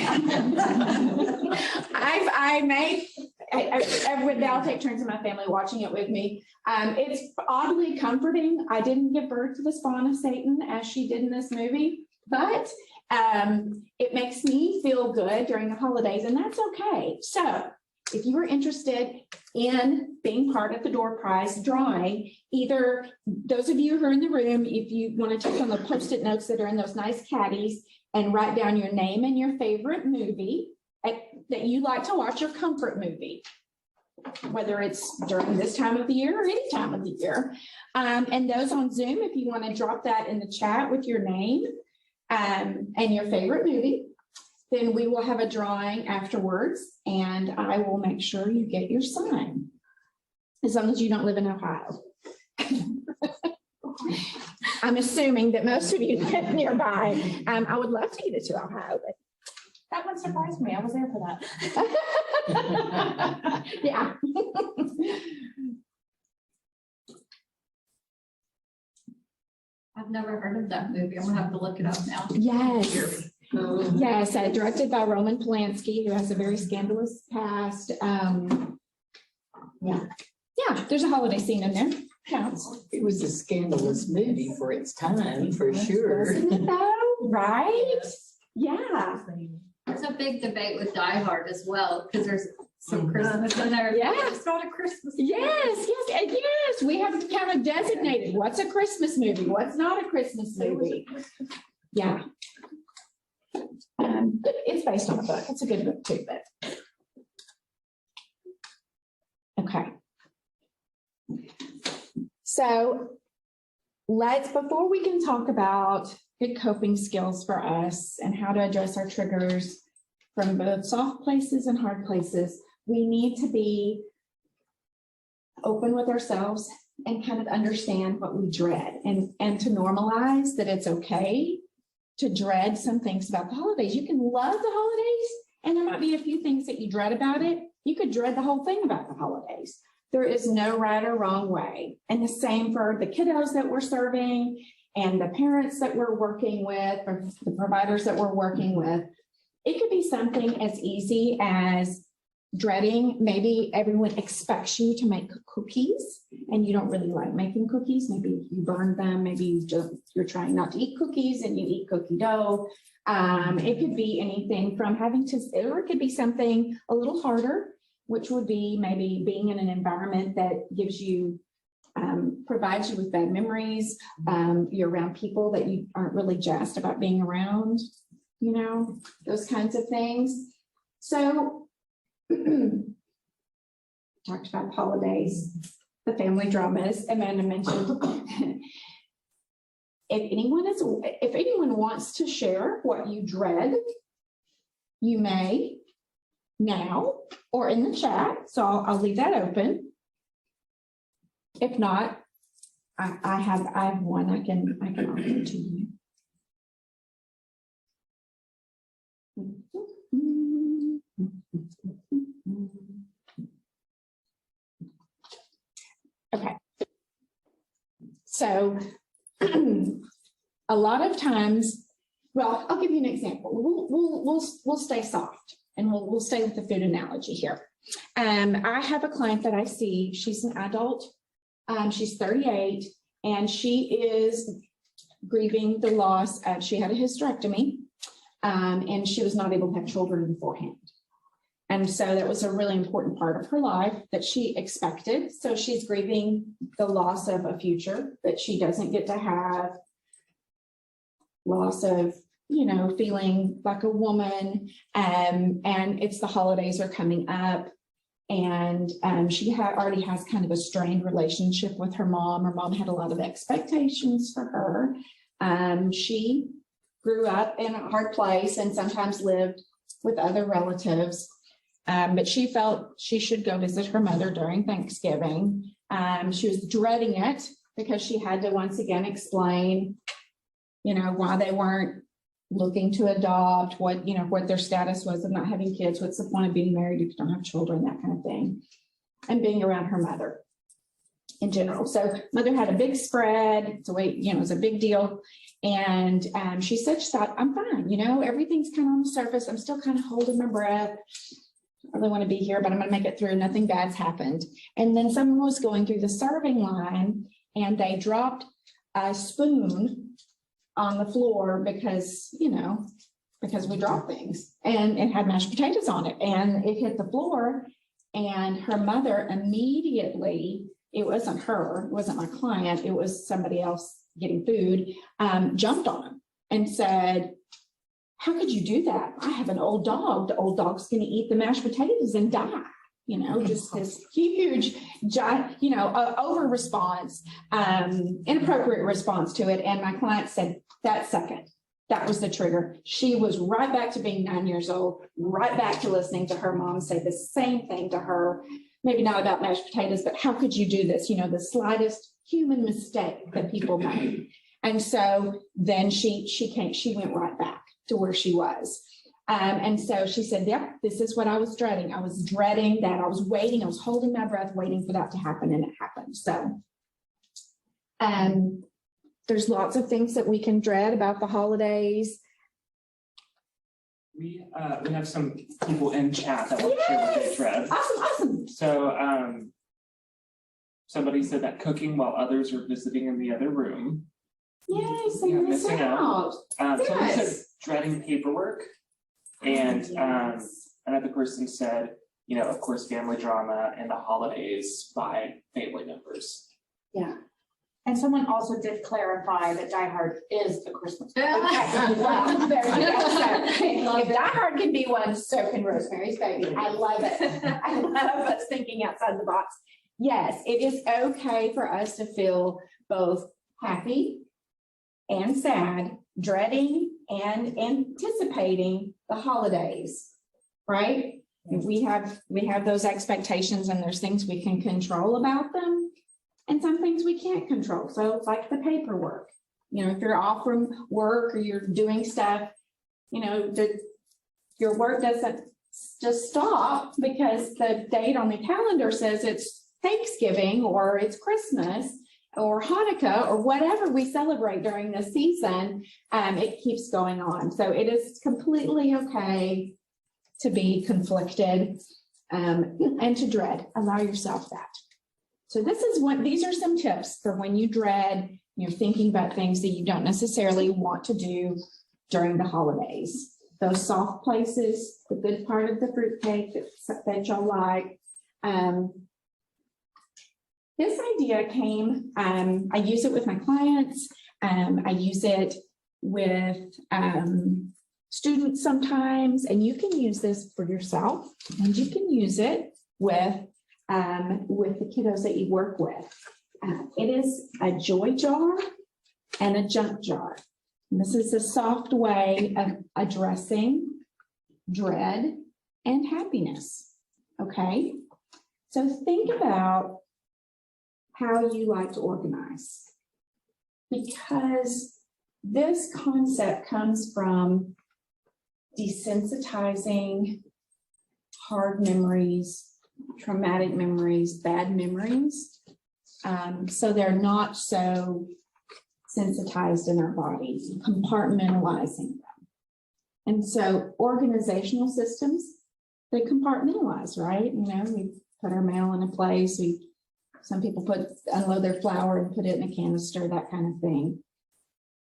I'll take turns in my family watching it with me. It's oddly comforting. I didn't give birth to the spawn of Satan as she did in this movie, but it makes me feel good during the holidays, and that's okay. So if you are interested in being part of the door prize drawing, either those of you who are in the room, if you want to take on the Post-it notes that are in those nice caddies and write down your name and your favorite movie that you like to watch, your comfort movie, whether it's during this time of the year or any time of the year. And those on Zoom, if you want to drop that in the chat with your name and your favorite movie, then we will have a drawing afterwards, and I will make sure you get your sign, as long as you don't live in Ohio. I'm assuming that most of you live nearby. I would love to get it to Ohio, but That one surprised me. I was there for that. Yeah. I've never heard of that movie. I'm gonna have to look it up now. Yes. Yes, directed by Roman Polanski, who has a very scandalous past. Yeah, there's a holiday scene in there. Counts. It was a scandalous movie for its time, for sure. Wasn't it though? Right? Yeah. There's a big debate with Die Hard as well, because there's some Christmas in there. Yeah. It's not a Christmas. Yes. We have kind of designated what's a Christmas movie, what's not a Christmas movie. Yeah. But it's based on a book. It's a good book too, but. Okay. So before we can talk about good coping skills for us and how to address our triggers from both soft places and hard places, we need to be open with ourselves and kind of understand what we dread and to normalize that it's okay to dread some things about the holidays. You can love the holidays, and there might be a few things that you dread about it. You could dread the whole thing about the holidays. There is no right or wrong way. And the same for the kiddos that we're serving and the parents that we're working with, or the providers that we're working with. It could be something as easy as dreading, maybe everyone expects you to make cookies and you don't really like making cookies. Maybe you burn them, maybe you're trying not to eat cookies and you eat cookie dough. It could be anything from or it could be something a little harder, which would be maybe being in an environment that gives you, provides you with bad memories. You're around people that you aren't really jazzed about being around, those kinds of things. So talked about holidays, the family dramas Amanda mentioned. if anyone wants to share what you dread, you may now or in the chat. So I'll leave that open. If not, I have one I can offer to you. Okay. So a lot of times, well, I'll give you an example. We'll stay soft and we'll stay with the food analogy here. I have a client that I see. She's an adult. She's 38 and she is grieving the loss of, she had a hysterectomy and she was not able to have children beforehand. And so that was a really important part of her life that she expected. So she's grieving the loss of a future that she doesn't get to have, loss of, you know, feeling like a woman. And it's the holidays are coming up. And she already has kind of a strained relationship with her mom. Her mom had a lot of expectations for her. She grew up in a hard place and sometimes lived with other relatives. But she felt she should go visit her mother during Thanksgiving. She was dreading it because she had to once again explain, you know, why they weren't looking to adopt, what, you know, what their status was of not having kids, what's the point of being married if you don't have children, that kind of thing, and being around her mother in general. So mother had a big spread, so you know, it was a big deal. And she said, she thought, I'm fine, you know, everything's kind of on the surface. I'm still kind of holding my breath. I really want to be here, but I'm going to make it through. Nothing bad's happened. And then someone was going through the serving line and they dropped a spoon on the floor because, you know, because we drop things, and it had mashed potatoes on it and it hit the floor, and her mother immediately, it wasn't her, it wasn't my client, it was somebody else getting food, jumped on him and said, how could you do that? I have an old dog. The old dog's going to eat the mashed potatoes and die. You know, just this huge, giant, you know, over response, inappropriate response to it. And my client said that second, that was the trigger. She was right back to being 9 years old, right back to listening to her mom say the same thing to her. Maybe not about mashed potatoes, but how could you do this? You know, the slightest human mistake that people make. And so then she went right back to where she was. And so she said, yep, this is what I was dreading. I was dreading that. I was waiting. I was holding my breath, waiting for that to happen. And it happened. So there's lots of things that we can dread about the holidays. We have some people in chat that want to share what they dread. Awesome. So somebody said that cooking while others are visiting in the other room. Yes, I'm missing out. Somebody said dreading paperwork. And another person said, you know, of course, family drama and the holidays by family members. Yeah. And someone also did clarify that Die Hard is the Christmas movie. Okay. Well, there you go. So, if Die Hard can be one, so can Rosemary's Baby. I love it. I love us thinking outside the box. Yes, it is okay for us to feel both happy and sad, dreading and anticipating the holidays, right? We have those expectations, and there's things we can control about them and some things we can't control. So it's like the paperwork, you know, if you're off from work or you're doing stuff, you know, your work doesn't just stop because the date on the calendar says it's Thanksgiving or it's Christmas or Hanukkah or whatever we celebrate during the season. It keeps going on. So it is completely okay to be conflicted and to dread. Allow yourself that. So these are some tips for when you dread, you're thinking about things that you don't necessarily want to do during the holidays. Those soft places, the good part of the fruitcake that y'all like. This idea came, I use it with my clients. I use it with students sometimes, and you can use this for yourself, and you can use it with the kiddos that you work with. It is a joy jar and a junk jar. And this is a soft way of addressing dread and happiness. Okay? So think about how you like to organize, because this concept comes from desensitizing hard memories, traumatic memories, bad memories. So they're not so sensitized in our bodies, compartmentalizing them. And so organizational systems, they compartmentalize, right? You know, we put our mail in a place, some people unload their flour and put it in a canister, that kind of thing.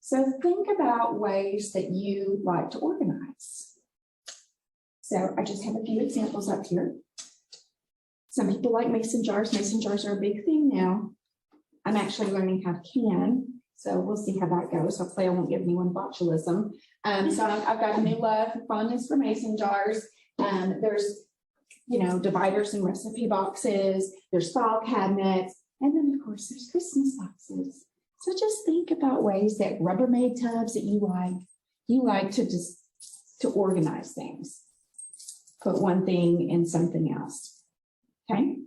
So think about ways that you like to organize. So I just have a few examples up here. Some people like mason jars. Mason jars are a big thing now. I'm actually learning how to can, so we'll see how that goes. Hopefully I won't give anyone botulism. So I've got a new love and fondness for mason jars. There's, dividers and recipe boxes, there's file cabinets, and then of course there's Christmas boxes. So just think about ways that Rubbermaid tubs that you like to organize things. Put one thing in something else, okay?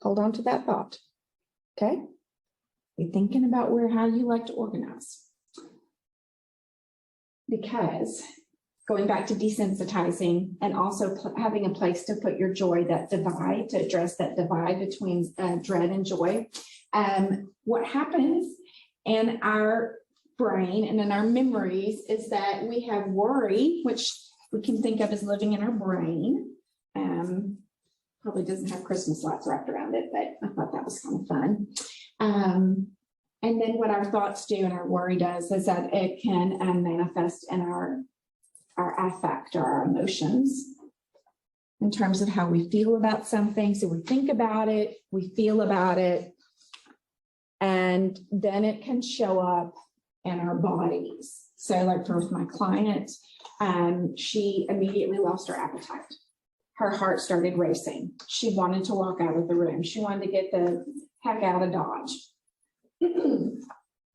Hold on to that thought, okay? Be thinking about how you like to organize. Because going back to desensitizing and also having a place to put your joy, to address that divide between dread and joy. What happens in our brain and in our memories is that we have worry, which we can think of as living in our brain. Probably doesn't have Christmas lights wrapped around it, but I thought that was kind of fun. And then what our thoughts do and our worry does is that it can manifest in our affect or our emotions in terms of how we feel about something. So we think about it, we feel about it, and then it can show up in our bodies. So like for my client, she immediately lost her appetite. Her heart started racing. She wanted to walk out of the room. She wanted to get the heck out of Dodge.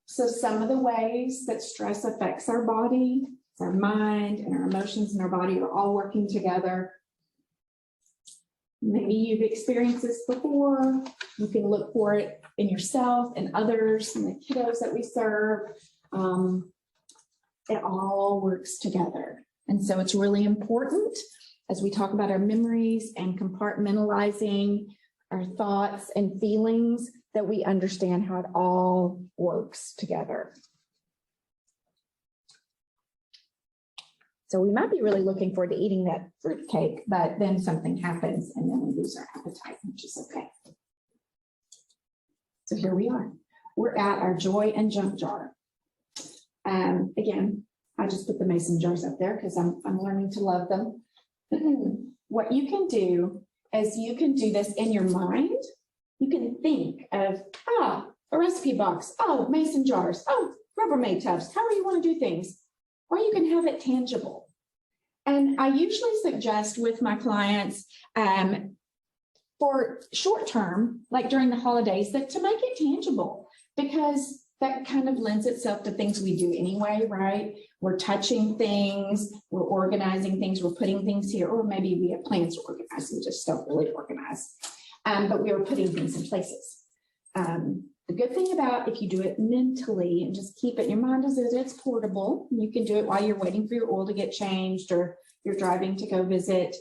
So some of the ways that stress affects our body, our mind and our emotions and our body are all working together. Maybe you've experienced this before. You can look for it in yourself and others and the kiddos that we serve. It all works together. And so it's really important as we talk about our memories and compartmentalizing our thoughts and feelings that we understand how it all works together. So we might be really looking forward to eating that fruitcake, but then something happens and then we lose our appetite, which is okay. So here we are. We're at our joy and junk jar. Again, I just put the mason jars up there because I'm learning to love them. What you can do is you can do this in your mind. You can think of, a recipe box, mason jars, Rubbermaid tubs, however you want to do things, or you can have it tangible. And I usually suggest with my clients for short term, like during the holidays, that to make it tangible, because that kind of lends itself to things we do anyway, right? We're touching things, we're organizing things, we're putting things here, or maybe we have plans to organize, we just don't really organize. But we are putting things in places. The good thing about if you do it mentally and just keep it in your mind is that it's portable. You can do it while you're waiting for your oil to get changed or you're driving to go visit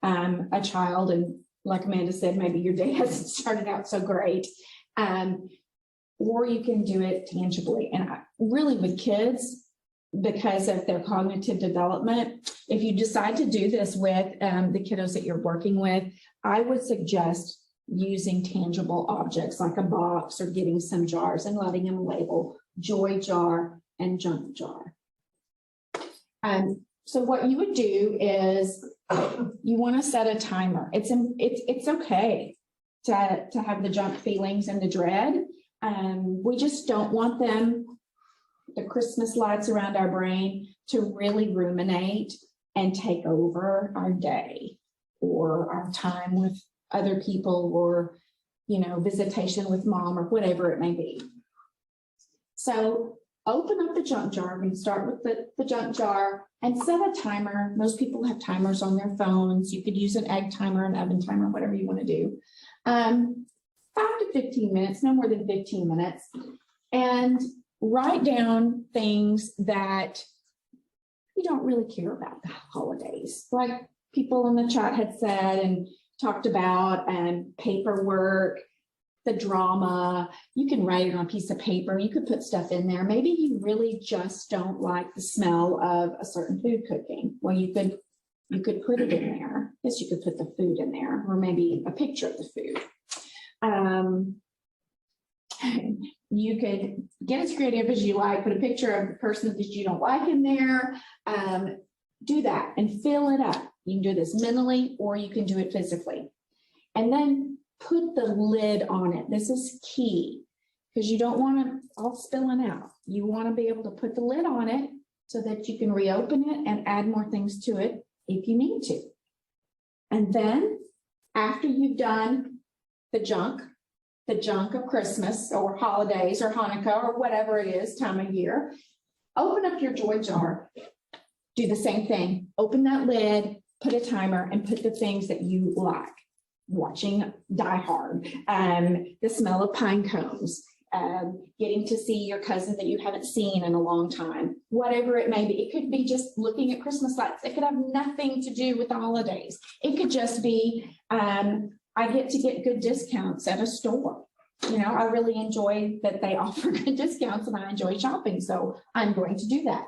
a child. And like Amanda said, maybe your day hasn't started out so great. Or you can do it tangibly. And really with kids, because of their cognitive development, if you decide to do this with the kiddos that you're working with, I would suggest using tangible objects like a box or getting some jars and letting them label joy jar and junk jar. So what you would do is you want to set a timer. It's okay to have the junk feelings and the dread. We just don't want the Christmas lights around our brain to really ruminate and take over our day or our time with other people or, visitation with mom or whatever it may be. So open up the junk jar. We can start with the junk jar and set a timer. Most people have timers on their phones. You could use an egg timer, an oven timer, whatever you want to do. 5 to 15 minutes, no more than 15 minutes. And write down things that you don't really care about the holidays. Like people in the chat had said and talked about, and paperwork, the drama. You can write it on a piece of paper. You could put stuff in there. Maybe you really just don't like the smell of a certain food cooking. Well, you could put it in there. Yes, you could put the food in there, or maybe a picture of the food. You could get as creative as you like, put a picture of the person that you don't like in there. Do that and fill it up. You can do this mentally or you can do it physically. And then put the lid on it. This is key because you don't want it all spilling out. You want to be able to put the lid on it so that you can reopen it and add more things to it if you need to. And then after you've done the junk of Christmas or holidays or Hanukkah or whatever it is, time of year, open up your joy jar. Do the same thing. Open that lid, put a timer, and put the things that you like. Watching Die Hard, the smell of pine cones, getting to see your cousin that you haven't seen in a long time, whatever it may be. It could be just looking at Christmas lights. It could have nothing to do with the holidays. It could just be, I get to get good discounts at a store. I really enjoy that they offer good discounts and I enjoy shopping. So I'm going to do that.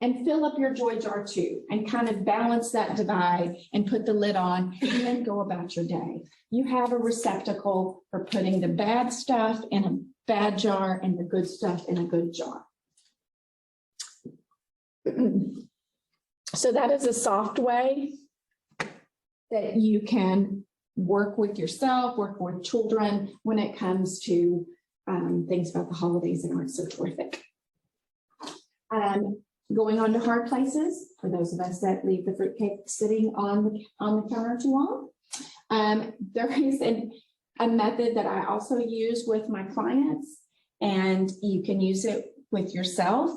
And fill up your joy jar too, and kind of balance that divide and put the lid on and then go about your day. You have a receptacle for putting the bad stuff in a bad jar and the good stuff in a good jar. So that is a soft way that you can work with yourself, work with children when it comes to things about the holidays that aren't so terrific. Going on to hard places, for those of us that leave the fruitcake sitting on the counter too long. There is a method that I also use with my clients, and you can use it with yourself.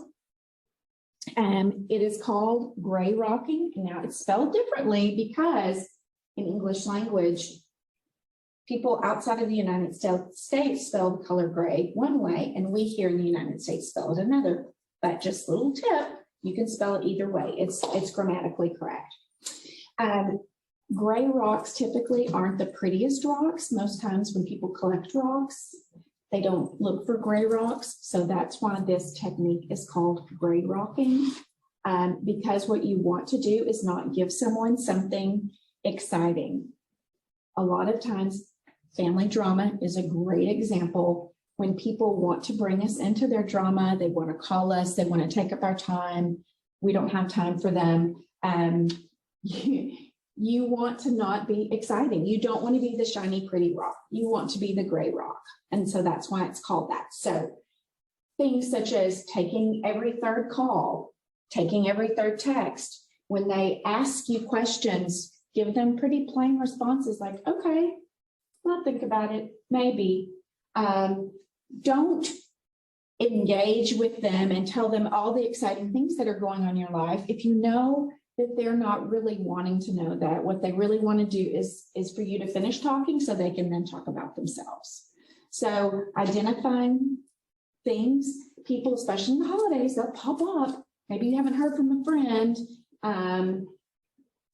It is called gray rocking. Now it's spelled differently because in English language, people outside of the United States spell the color gray one way, and we here in the United States spell it another. But just a little tip, you can spell it either way. It's grammatically correct. Gray rocks typically aren't the prettiest rocks. Most times when people collect rocks, they don't look for gray rocks. So that's why this technique is called gray rocking. Because what you want to do is not give someone something exciting. A lot of times, family drama is a great example. When people want to bring us into their drama, they want to call us, they want to take up our time. We don't have time for them. You want to not be exciting. You don't want to be the shiny, pretty rock. You want to be the gray rock. And so that's why it's called that. So things such as taking every third call, taking every third text. When they ask you questions, give them pretty plain responses like, okay, I'll think about it, maybe. Don't engage with them and tell them all the exciting things that are going on in your life. If you know that they're not really wanting to know that, what they really want to do is for you to finish talking so they can then talk about themselves. So identifying things, people, especially in the holidays, they'll pop up. Maybe you haven't heard from a friend,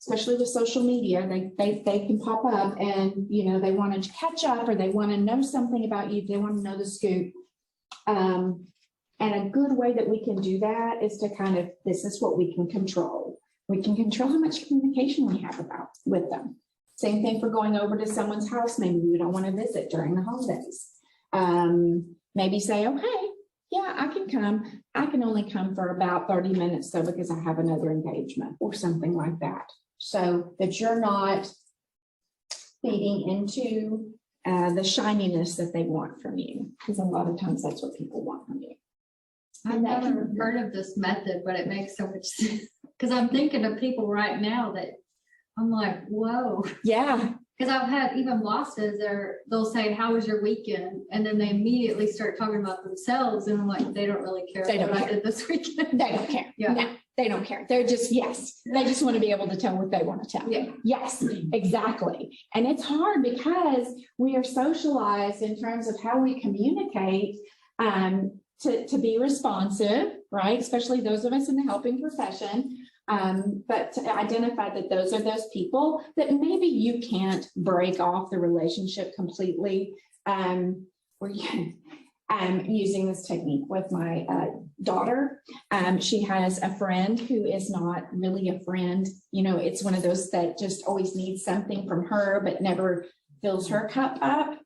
especially with social media, they can pop up and, they want to catch up or they want to know something about you. They want to know the scoop. And a good way that we can do that is to this is what we can control. We can control how much communication we have with them. Same thing for going over to someone's house. Maybe we don't want to visit during the holidays. Maybe say, okay, yeah, I can come. I can only come for about 30 minutes though, because I have another engagement or something like that. So that you're not feeding into the shininess that they want from you, because a lot of times that's what people want from you. I've never heard of this method, but it makes so much sense because I'm thinking of people right now that I'm like, whoa. Yeah, Because I've had even bosses they'll say, how was your weekend? And then they immediately start talking about themselves and I'm like, they don't really care They don't what I care. did this weekend. They don't care. Yeah. No, they don't care. They're just, yes, they just want to be able to tell what they want to tell. Yeah. Yes, exactly. And it's hard because we are socialized in terms of how we communicate to be responsive, right? Especially those of us in the helping profession. But to identify that those are those people that maybe you can't break off the relationship completely. Using this technique with my daughter. She has a friend who is not really a friend. You know, it's one of those that just always needs something from her, but never fills her cup up.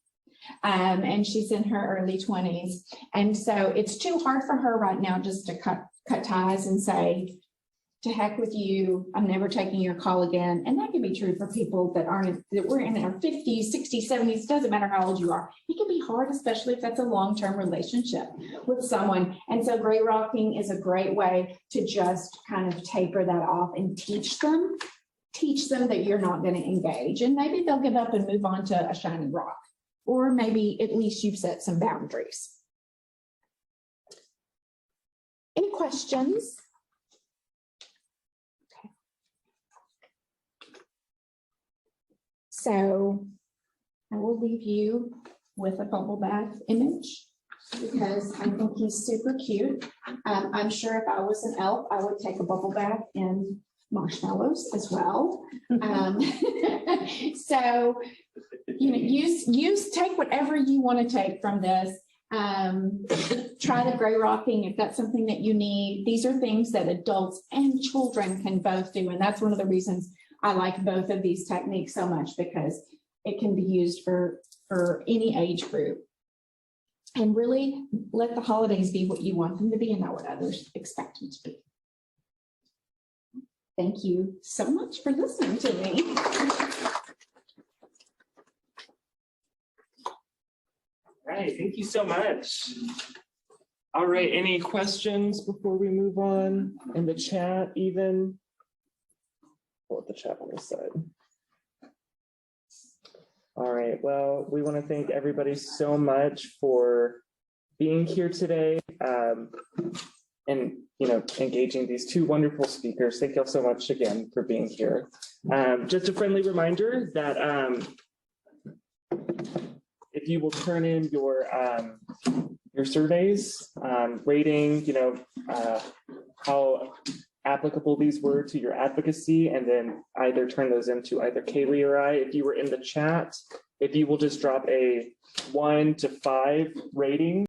And she's in her early 20s. And so it's too hard for her right now just to cut ties and say, to heck with you, I'm never taking your call again. And that can be true for people that we're in our 50s, 60s, 70s, doesn't matter how old you are. It can be hard, especially if that's a long-term relationship with someone. And so gray rocking is a great way to just kind of taper that off and teach them that you're not going to engage. And maybe they'll give up and move on to a shiny rock. Or maybe at least you've set some boundaries. Any questions? So I will leave you with a bubble bath image because I think he's super cute. I'm sure if I was an elf, I would take a bubble bath in marshmallows as well. So, you know, take whatever you want to take from this. Try the gray rocking if that's something that you need. These are things that adults and children can both do. And that's one of the reasons I like both of these techniques so much, because it can be used for any age group. And really let the holidays be what you want them to be and not what others expect them to be. Thank you so much for listening to me. All right, thank you so much. All right, any questions before we move on in the chat even? Pull up the chat on this side. All right, well, we want to thank everybody so much for being here today and, you know, engaging these two wonderful speakers. Thank you all so much again for being here. Just a friendly reminder that if you will turn in your surveys, rating, you know, how applicable these were to your advocacy, and then either turn those into either Kaylee or I. If you were in the chat, if you will just drop a 1 to 5 rating